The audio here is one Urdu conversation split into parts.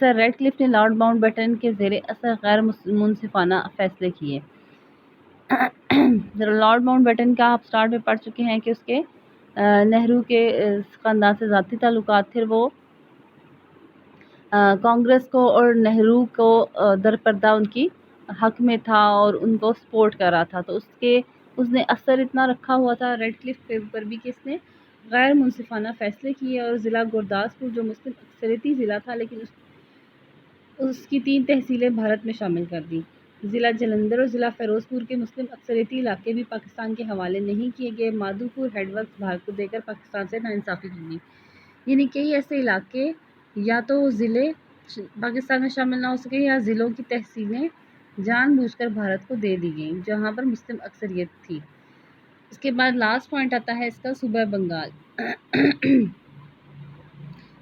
سر ریڈ کلف نے لارڈ ماؤنٹ بیٹن کے زیر اثر غیر منصفانہ فیصلے کیے۔ لارڈ ماؤنٹ بیٹن کا آپ سٹارٹ میں پڑھ چکے ہیں کہ اس کے نہرو کے خاندان سے ذاتی تعلقات تھے، وہ کانگریس کو اور نہرو کو درپردہ ان کی حق میں تھا اور ان کو سپورٹ کر رہا تھا، تو اس نے اثر اتنا رکھا ہوا تھا ریڈ کلف کے اوپر بھی کہ اس نے غیر منصفانہ فیصلے کیے اور ضلع گورداسپور جو مسلم اکثریتی ضلع تھا لیکن اس کی 3 تحصیلیں بھارت میں شامل کر دیں۔ ضلع جلندھر اور ضلع فیروز پور کے مسلم اکثریتی علاقے بھی پاکستان کے حوالے نہیں کیے گئے۔ مادھو پور ہیڈ ورکس بھارت کو دے کر پاکستان سے ناانصافی کی گئی، یعنی کئی ایسے علاقے یا تو ضلع پاکستان میں شامل نہ ہو سکے یا ضلعوں کی تحصیلیں جان بوجھ کر بھارت کو دے دی گئیں جہاں پر مسلم اکثریت تھی۔ اس کے بعد لاسٹ پوائنٹ آتا ہے اس کا صوبہ بنگال،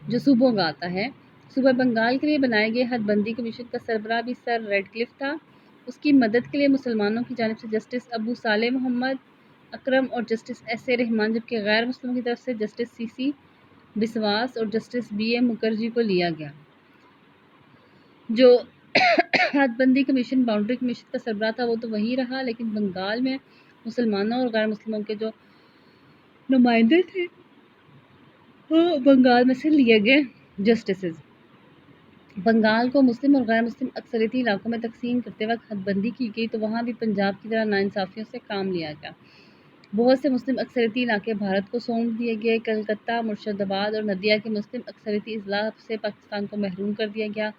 جو صوبوں کا آتا ہے۔ صوبہ بنگال کے لیے بنائے گئے حد بندی کمیشن کا سربراہ بھی سر ریڈ کلف تھا۔ اس کی مدد کے لیے مسلمانوں کی جانب سے جسٹس ابو صالح محمد اکرم اور جسٹس ایس اے رحمان، جبکہ غیر مسلموں کی طرف سے جسٹس سی سی بسواس اور جسٹس بی اے مکھرجی کو لیا گیا۔ جو حد بندی کمیشن باؤنڈری کمیشن کا سربراہ تھا وہ تو وہی رہا، لیکن بنگال میں مسلمانوں اور غیر مسلموں کے جو نمائندے تھے وہ بنگال میں سے لیے گئے جسٹسز۔ بنگال کو مسلم اور غیر مسلم اکثریتی علاقوں میں تقسیم کرتے وقت حد بندی کی گئی تو وہاں بھی پنجاب کی طرح ناانصافیوں سے کام لیا گیا۔ بہت سے مسلم اکثریتی علاقے بھارت کو سونپ دیے گئے۔ کلکتہ، مرشد آباد اور ندیا کے مسلم اکثریتی اضلاع سے پاکستان کو محروم کر دیا گیا۔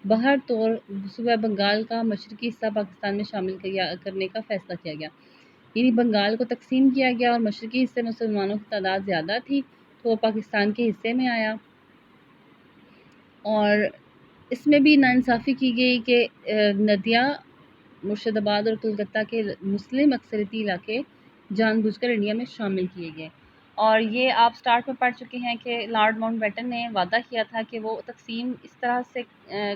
بہر طور صوبہ بنگال کا مشرقی حصہ پاکستان میں شامل کرنے کا فیصلہ کیا گیا، یعنی بنگال کو تقسیم کیا گیا اور مشرقی حصے میں مسلمانوں کی تعداد زیادہ تھی تو وہ پاکستان کے حصے میں آیا۔ اور اس میں بھی ناانصافی کی گئی کہ ندیا، مرشد آباد اور کلکتہ کے مسلم اکثریتی علاقے جان بوجھ کر انڈیا میں شامل کیے گئے۔ اور یہ آپ سٹارٹ میں پڑھ چکے ہیں کہ لارڈ ماؤنٹ بیٹن نے وعدہ کیا تھا کہ وہ تقسیم اس طرح سے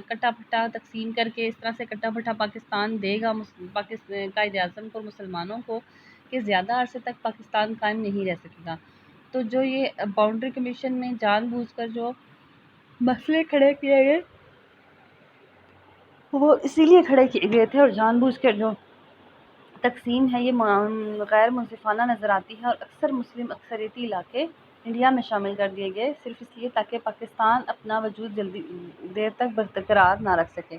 کٹا پھٹا تقسیم کر کے اس طرح سے کٹا پھٹا پاکستان دے گا پاکستان قائد اعظم کو اور مسلمانوں کو کہ زیادہ عرصے تک پاکستان قائم نہیں رہ سکے گا۔ تو جو یہ باؤنڈری کمیشن میں جان بوجھ کر جو مسئلے کھڑے کیے گئے وہ اسی لیے کھڑے کیے گئے تھے، اور جان بوجھ کر جو تقسیم ہے یہ غیر منصفانہ نظر آتی ہے اور اکثر مسلم اکثریتی علاقے انڈیا میں شامل کر دیے گئے صرف اس لیے تاکہ پاکستان اپنا وجود جلدی دیر تک برقرار نہ رکھ سکے۔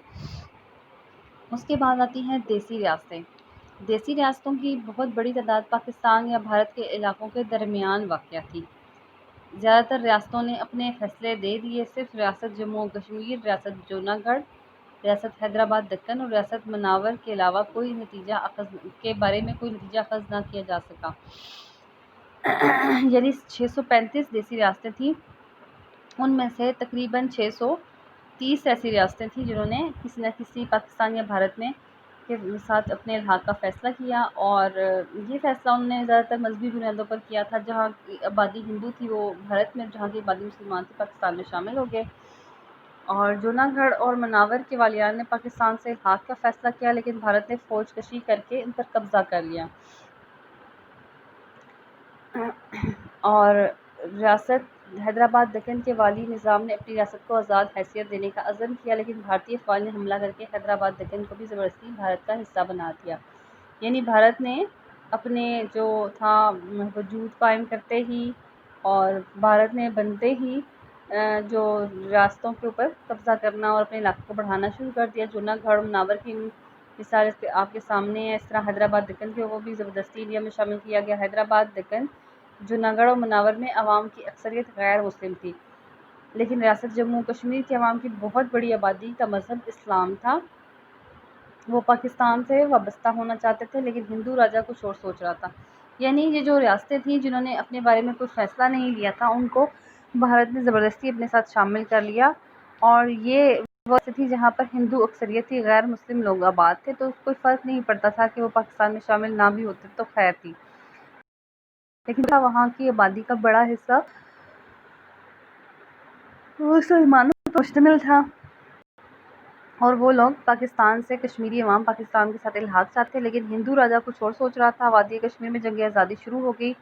اس کے بعد آتی ہیں دیسی ریاستیں۔ دیسی ریاستوں کی بہت بڑی تعداد پاکستان یا بھارت کے علاقوں کے درمیان واقع تھی۔ زیادہ تر ریاستوں نے اپنے فیصلے دے دیے، صرف ریاست جموں و کشمیر، ریاست جوناگڑھ، ریاست حیدرآباد دکن اور ریاست مناور کے علاوہ کوئی نتیجہ اخذ نہ کیا جا سکا۔ یعنی 635 دیسی ریاستیں تھیں، ان میں سے تقریباً 630 ایسی ریاستیں تھیں جنہوں نے کسی نہ کسی پاکستان یا بھارت میں کے ساتھ اپنے الحاق کا فیصلہ کیا، اور یہ فیصلہ انہوں نے زیادہ تر مذہبی بنیادوں پر کیا تھا۔ جہاں کی آبادی ہندو تھی وہ بھارت میں، جہاں کی آبادی مسلمان تھی پاکستان میں شامل ہو گئے۔ اور جوناگڑھ اور مناور کے والیان نے پاکستان سے الحاق کا فیصلہ کیا، لیکن بھارت نے فوج کشی کر کے ان پر قبضہ کر لیا۔ اور ریاست حیدرآباد دکن کے والی نظام نے اپنی ریاست کو آزاد حیثیت دینے کا عزم کیا، لیکن بھارتی افواج نے حملہ کر کے حیدرآباد دکن کو بھی زبردستی بھارت کا حصہ بنا دیا۔ یعنی بھارت نے اپنے جو تھا وجود قائم کرتے ہی اور بھارت نے بنتے ہی جو ریاستوں کے اوپر قبضہ کرنا اور اپنے علاقے کو بڑھانا شروع کر دیا۔ جوناگڑھ اور مناور کی مثال آپ کے سامنے ہے۔ اس طرح حیدرآباد دکن کو بھی زبردستی انڈیا میں شامل کیا گیا۔ حیدرآباد دکن، جوناگڑھ اور مناور میں عوام کی اکثریت غیر مسلم تھی، لیکن ریاست جموں و کشمیر کے عوام کی بہت بڑی آبادی کا مذہب اسلام تھا۔ وہ پاکستان سے وابستہ ہونا چاہتے تھے لیکن ہندو راجا کچھ اور سوچ رہا تھا۔ یعنی یہ جو ریاستیں تھیں جنہوں نے اپنے بارے میں کوئی فیصلہ نہیں لیا تھا ان کو بھارت نے زبردستی اپنے ساتھ شامل کر لیا، اور یہ وہ تھی جہاں پر ہندو اکثریت تھی، غیر مسلم لوگ آباد تھے، تو کوئی فرق نہیں پڑتا تھا کہ وہ پاکستان میں شامل نہ بھی ہوتے تو خیر تھی، لیکن وہاں کی آبادی کا بڑا حصہ مسلمانوں پر مشتمل تھا، اور وہ لوگ پاکستان سے کشمیری عوام پاکستان کے ساتھ الحاق چاہتے، لیکن ہندو راجا کچھ اور سوچ رہا تھا۔ وادی کشمیر میں جنگ آزادی شروع ہو گئی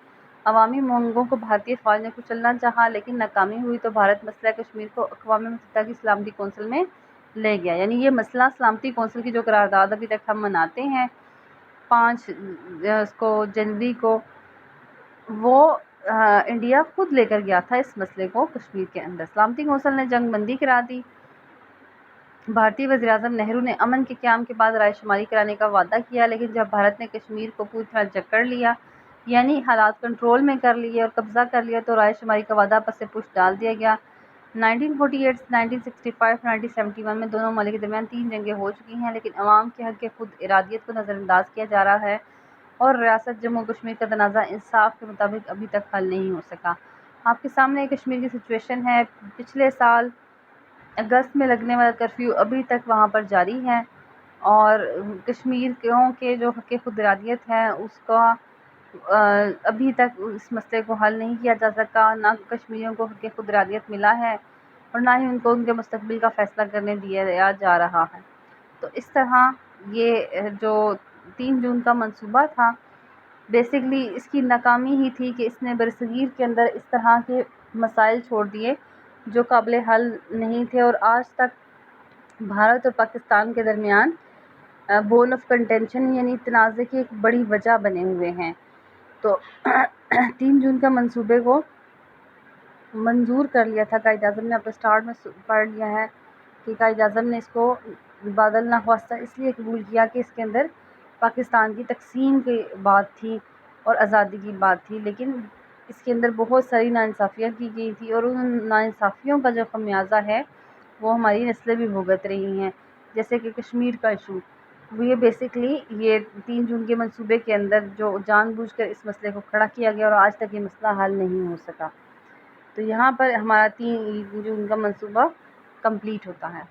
عوامی مانگوں کو بھارتی افواج نے کچلنا چاہا لیکن ناکامی ہوئی تو بھارت مسئلہ کشمیر کو اقوام متحدہ کی سلامتی کونسل میں لے گیا۔ یعنی یہ مسئلہ سلامتی کونسل کی جو قرارداد ابھی تک ہم مناتے ہیں 5 جنوری کو، وہ انڈیا خود لے کر گیا تھا اس مسئلے کو کشمیر کے اندر۔ سلامتی کونسل نے جنگ بندی کرا دی۔ بھارتی وزیراعظم نہرو نے امن کے قیام کے بعد رائے شماری کرانے کا وعدہ کیا، لیکن جب بھارت نے کشمیر کو پوری طرح جکڑ لیا، یعنی حالات کنٹرول میں کر لیے اور قبضہ کر لیا، تو رائے شماری کا وعدہ پس پش ڈال دیا گیا۔ 1948 سے 1965 1971 میں دونوں ممالک کے درمیان 3 جنگیں ہو چکی ہیں، لیکن عوام کے حق خود ارادیت کو نظر انداز کیا جا رہا ہے اور ریاست جموں کشمیر کا تنازع انصاف کے مطابق ابھی تک حل نہیں ہو سکا۔ آپ کے سامنے کشمیر کی سچویشن ہے۔ پچھلے سال اگست میں لگنے والا کرفیو ابھی تک وہاں پر جاری ہے اور کشمیریوں کے جو حق خود ارادیت ہے اس کا ابھی تک اس مسئلے کو حل نہیں کیا جا سکا، نہ کشمیریوں کو حق خود ارادیت ملا ہے اور نہ ہی ان کو ان کے مستقبل کا فیصلہ کرنے دیا جا رہا ہے۔ تو اس طرح یہ جو 3 جون کا منصوبہ تھا، بیسکلی اس کی ناکامی ہی تھی کہ اس نے برصغیر کے اندر اس طرح کے مسائل چھوڑ دیے جو قابل حل نہیں تھے اور آج تک بھارت اور پاکستان کے درمیان بون آف کنٹینشن یعنی تنازع کی ایک بڑی وجہ بنے ہوئے ہیں۔ تو 3 جون کا منصوبے کو منظور کر لیا تھا قائد اعظم نے، اپنے سٹارٹ میں پڑھ لیا ہے کہ قائد اعظم نے اس کو بادل نخواستہ اس لیے قبول کیا کہ اس کے اندر پاکستان کی تقسیم کی بات تھی اور آزادی کی بات تھی، لیکن اس کے اندر بہت ساری ناانصافیاں کی گئی تھی اور ان ناانصافیوں کا جو خمیازہ ہے وہ ہماری نسلیں بھی بھگت رہی ہیں، جیسے کہ کشمیر کا ایشو۔ یہ بیسکلی یہ 3 جون کے منصوبے کے اندر جو جان بوجھ کر اس مسئلے کو کھڑا کیا گیا اور آج تک یہ مسئلہ حل نہیں ہو سکا۔ تو یہاں پر ہمارا 3 جون کا منصوبہ کمپلیٹ ہوتا ہے۔